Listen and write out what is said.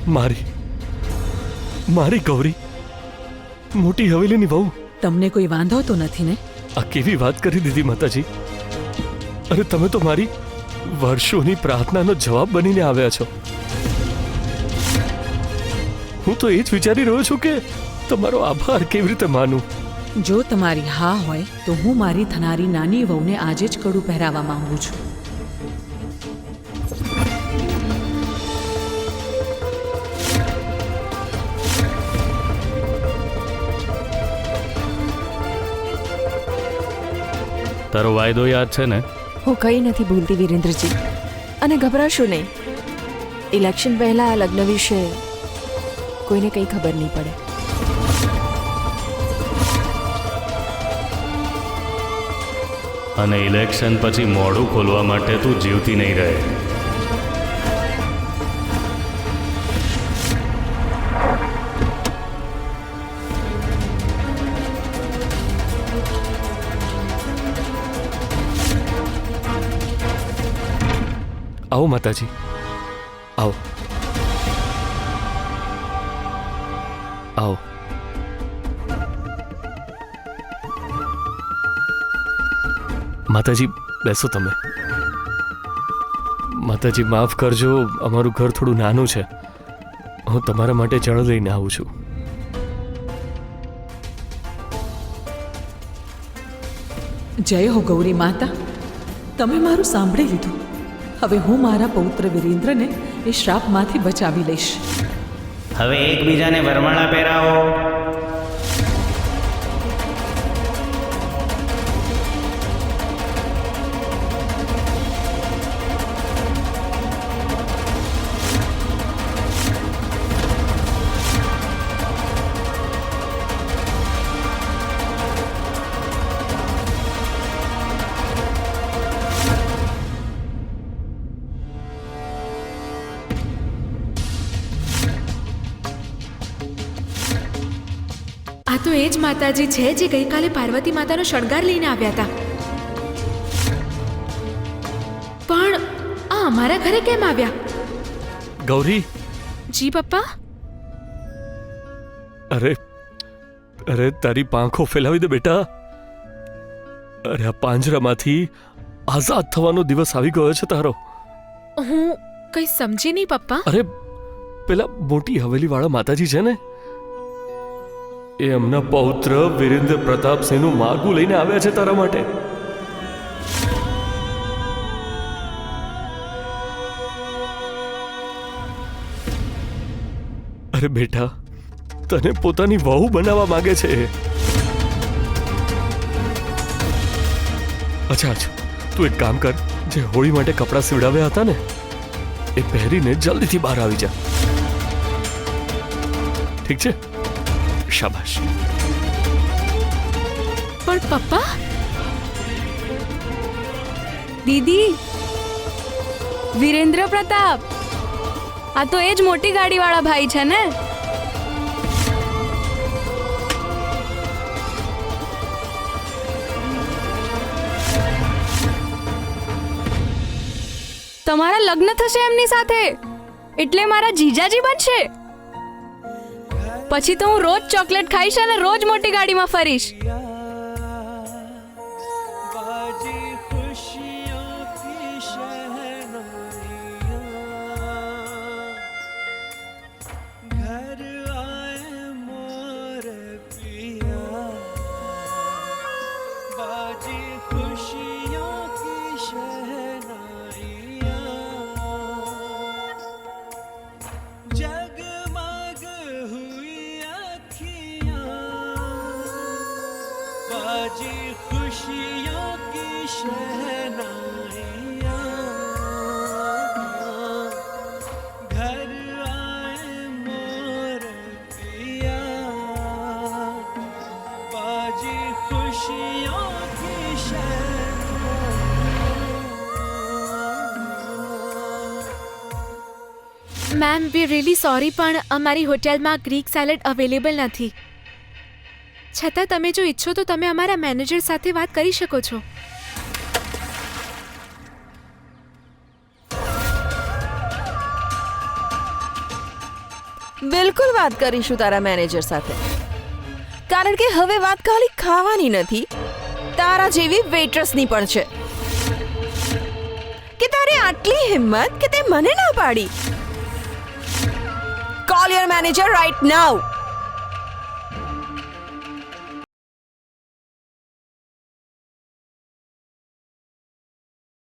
મારી ગૌરી મોટી હવેલીની વહુ. તમને કોઈ વાંધો તો નથી ને? આ કેવી વાત કરી દીધી માતાજી. અરે તમે તો મારી વર્ષોની પ્રાર્થનાનો જવાબ બનીને આવ્યા છો. હું તો એ જ વિચારી રહ્યો છું કે તમારો આભાર કેવી રીતે માનું. જો તમારી હા હોય તો હું મારી થનારી નાની વહુને આજે જ કડું પહેરાવવા માંગુ છું. તારો વાયદો યાદ છે ને? હું કંઈ નથી ભૂલતી વિરેન્દ્રજી, અને ગભરાશો નહીં. ઇલેક્શન પહેલા આ લગ્ન વિશે કોઈને કંઈ ખબર નહીં પડે. અને ઇલેક્શન પછી મોઢું ખોલવા માટે તું જીવતી નહીં રહે. આવો માતાજી, આવો આવો. માતાજી બેસો તમે. માતાજી માફ કરજો, અમારું ઘર થોડું નાનું છે. હું તમારા માટે જળ લઈને આવું છું. જય હો ગૌરી માતા, તમે મારું સાંભળી લીધું. હવે હું મારા પૌત્ર વિરેન્દ્રને એ શ્રાપમાંથી બચાવી લઈશ. હવે એકબીજાને વરમાળા પહેરાવો. આ તો એ જ માતાજી છે જે ગઈકાલે પાર્વતી માતાનો શણગાર લઈને આવ્યા હતા. પણ આ અમારા ઘરે કેમ આવ્યા? ગૌરી. જી પપ્પા. અરે તારી પાંખો ફેલાવી દે બેટા. અરે આ પાંજરામાંથી આઝાદ થવાનો દિવસ આવી ગયો છે તારો. હું કંઈ સમજી નહીં પપ્પા. અરે પેલા મોટી હવેલી વાળા માતાજી છે ને, એ એમના પૌત્ર વિરેન્દ્ર પ્રતાપ સિંહનું માગું લઈને આવ્યા છે તારા માટે. અરે બેટા, તને પોતાની વહુ બનાવવા માંગે છે. અચ્છા, તું એક કામ કર, જે હોળી માટે કપડાં સીવડાવ્યા હતા ને એ પહેરીને જલ્દીથી બહાર આવી જા. ઠીક છે? શાબાશ. પણ પપ્પા. દીદી, વિરેન્દ્ર પ્રતાપ, આ તો એ જ મોટી ગાડીવાળા ભાઈ છે ને? તમારા લગ્ન થશે એમની સાથે, એટલે મારા જીજાજી બનશે. પછી તો હું રોજ ચોકલેટ ખાઈશ અને રોજ મોટી ગાડીમાં ફરીશ. મેમ, વી રિયલી સોરી, પણ અમારી હોટેલમાં ગ્રીક સેલેડ અવેલેબલ નથી. છતાં તમે જો ઈચ્છો તો તમે અમારા મેનેજર સાથે વાત કરી શકો છો. બિલકુલ વાત કરીશું તારા મેનેજર સાથે, કારણ કે હવે વાત ખાલી ખાવાની નથી, તારા જેવી વેઇટ્રેસની પણ છે કે તારે આટલી હિંમત કે તે મને ના પાડી. Call your manager right now.